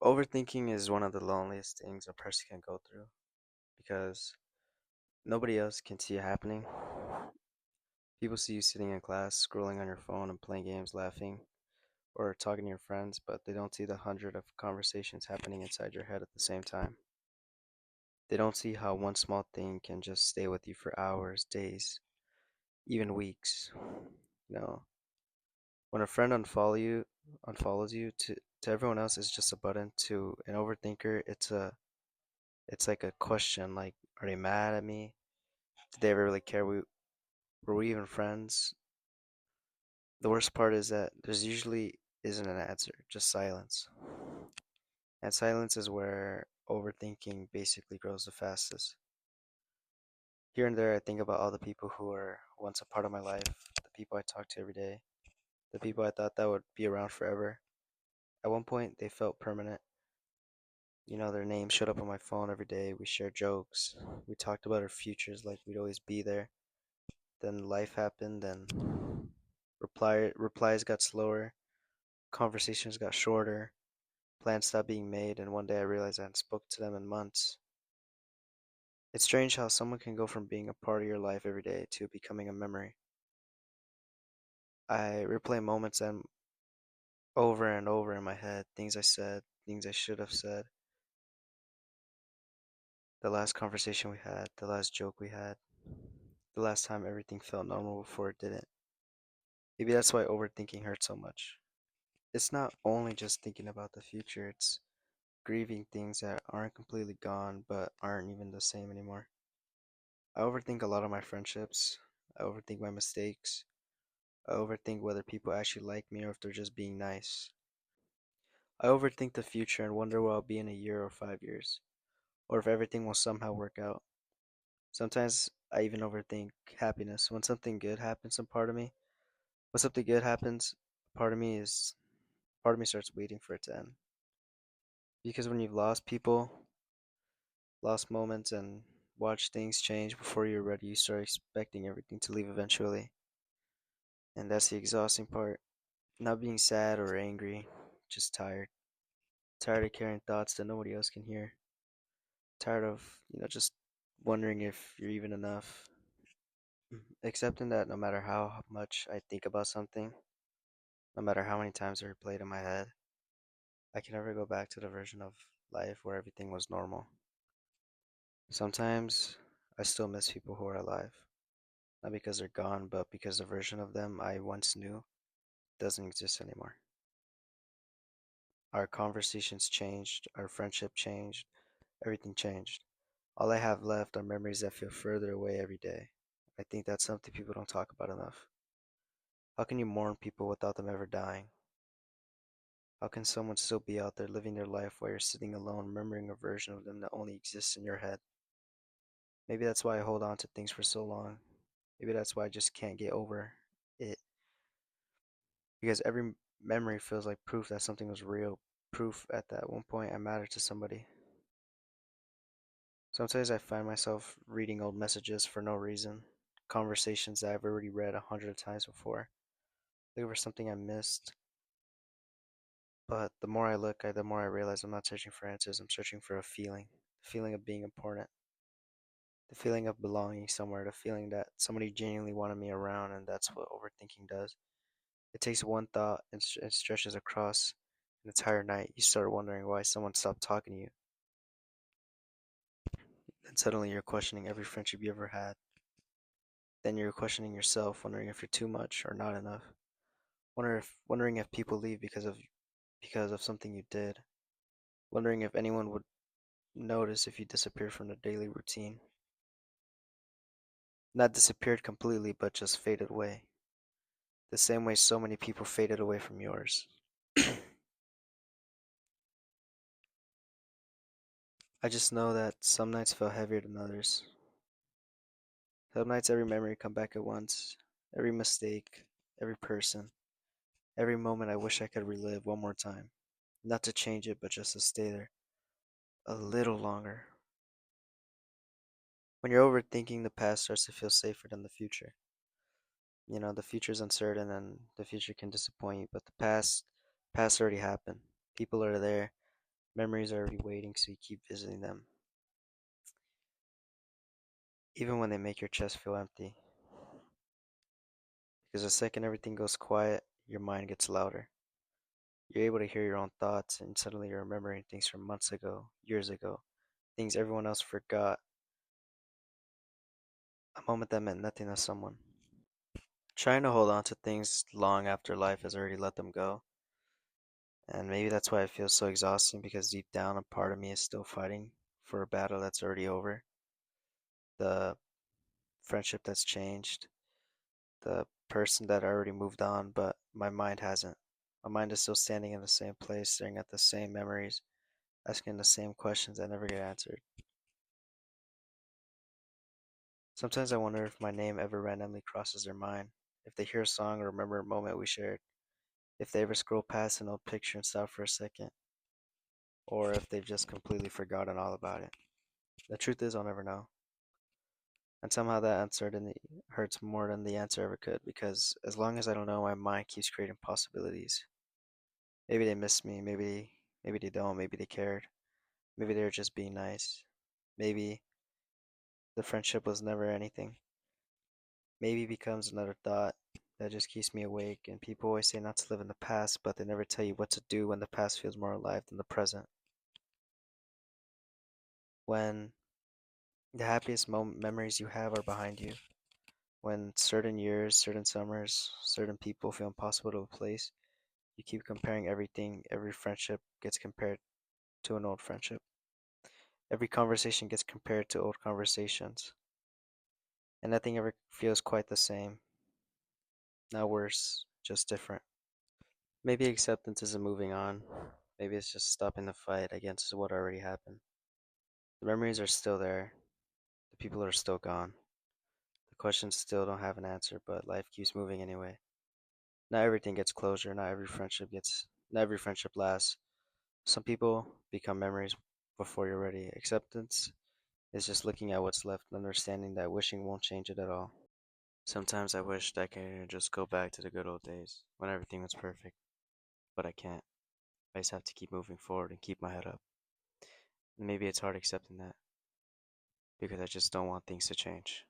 Overthinking is one of the loneliest things a person can go through because nobody else can see it happening. People see you sitting in class, scrolling on your phone and playing games, laughing, or talking to your friends, but they don't see the hundred of conversations happening inside your head at the same time. They don't see how one small thing can just stay with you for hours, days, even weeks. You know, when a friend unfollows you to everyone else it's just a button. To an overthinker, it's like a question like, are they mad at me? Did they ever really care? Were we even friends? The worst part is that there's usually isn't an answer, just silence. And silence is where overthinking basically grows the fastest. Here and there, I think about all the people who were once a part of my life, the people I talked to every day, the people I thought that would be around forever. At one point, they felt permanent. Their names showed up on my phone every day. We shared jokes. We talked about our futures like we'd always be there. Then life happened, and replies got slower, conversations got shorter, plans stopped being made, and one day I realized I hadn't spoken to them in months. It's strange how someone can go from being a part of your life every day to becoming a memory. I replay moments and over and over in my head, things I said, things I should have said, the last conversation we had, the last joke we had, the last time everything felt normal before it didn't. Maybe that's why overthinking hurts so much. It's not only just thinking about the future, it's grieving things that aren't completely gone but aren't even the same anymore. I overthink a lot of my friendships. I overthink my mistakes. I overthink whether people actually like me or if they're just being nice. I overthink the future and wonder where I'll be in a year or 5 years, or if everything will somehow work out. Sometimes I even overthink happiness. When something good happens, part of me is part of me starts waiting for it to end. Because when you've lost people, lost moments, and watched things change before you're ready, you start expecting everything to leave eventually. And that's the exhausting part. Not being sad or angry, just tired. Tired of carrying thoughts that nobody else can hear. Tired of, just wondering if you're even enough. Accepting that no matter how much I think about something, no matter how many times I replay it in my head, I can never go back to the version of life where everything was normal. Sometimes I still miss people who are alive. Not because they're gone, but because the version of them I once knew doesn't exist anymore. Our conversations changed, our friendship changed, everything changed. All I have left are memories that feel further away every day. I think that's something people don't talk about enough. How can you mourn people without them ever dying? How can someone still be out there living their life while you're sitting alone, remembering a version of them that only exists in your head? Maybe that's why I hold on to things for so long. Maybe that's why I just can't get over it. Because every memory feels like proof that something was real, proof at that one point I mattered to somebody. Sometimes I find myself reading old messages for no reason, conversations that I've already read 100 times before, looking for something I missed. But the more I look, the more I realize I'm not searching for answers, I'm searching for a feeling. The feeling of being important, the feeling of belonging somewhere, the feeling that somebody genuinely wanted me around, and that's what overthinking does. It takes one thought and it stretches across an entire night. You start wondering why someone stopped talking to you. Then suddenly you're questioning every friendship you ever had. Then you're questioning yourself, wondering if you're too much or not enough. Wondering if people leave because of something you did. Wondering if anyone would notice if you disappeared from the daily routine. Not disappeared completely, but just faded away. The same way so many people faded away from yours. I just know that some nights felt heavier than others. Some nights every memory come back at once. Every mistake, every person, every moment I wish I could relive one more time. Not to change it, but just to stay there a little longer. When you're overthinking, the past starts to feel safer than the future. The future's uncertain and the future can disappoint you, but the past already happened. People are there. Memories are already waiting, so you keep visiting them, even when they make your chest feel empty. Because the second everything goes quiet, your mind gets louder. You're able to hear your own thoughts, and suddenly you're remembering things from months ago, years ago, things everyone else forgot, a moment that meant nothing to someone. Trying to hold on to things long after life has already let them go. And maybe that's why it feels so exhausting because deep down, a part of me is still fighting for a battle that's already over. The friendship that's changed, the person that already moved on, but my mind hasn't. My mind is still standing in the same place, staring at the same memories, asking the same questions that never get answered. Sometimes I wonder if my name ever randomly crosses their mind, if they hear a song or remember a moment we shared, if they ever scroll past an old picture and stop for a second, or if they've just completely forgotten all about it. The truth is, I'll never know. And somehow that uncertainty hurts more than the answer ever could because as long as I don't know, my mind keeps creating possibilities. Maybe they miss me, maybe they don't, maybe they cared, maybe they were just being nice. Maybe the friendship was never anything. Maybe becomes another thought that just keeps me awake. And people always say not to live in the past, but they never tell you what to do when the past feels more alive than the present. When the happiest memories you have are behind you, when certain years, certain summers, certain people feel impossible to replace, you keep comparing everything. Every friendship gets compared to an old friendship. Every conversation gets compared to old conversations. And nothing ever feels quite the same. Not worse, just different. Maybe acceptance isn't moving on. Maybe it's just stopping the fight against what already happened. The memories are still there. The people are still gone. The questions still don't have an answer, but life keeps moving anyway. Not everything gets closure. Not every friendship lasts. Some people become memories before you're ready. Acceptance is just looking at what's left and understanding that wishing won't change it at all. Sometimes I wish I could just go back to the good old days when everything was perfect, but I can't. I just have to keep moving forward and keep my head up. And maybe it's hard accepting that because I just don't want things to change.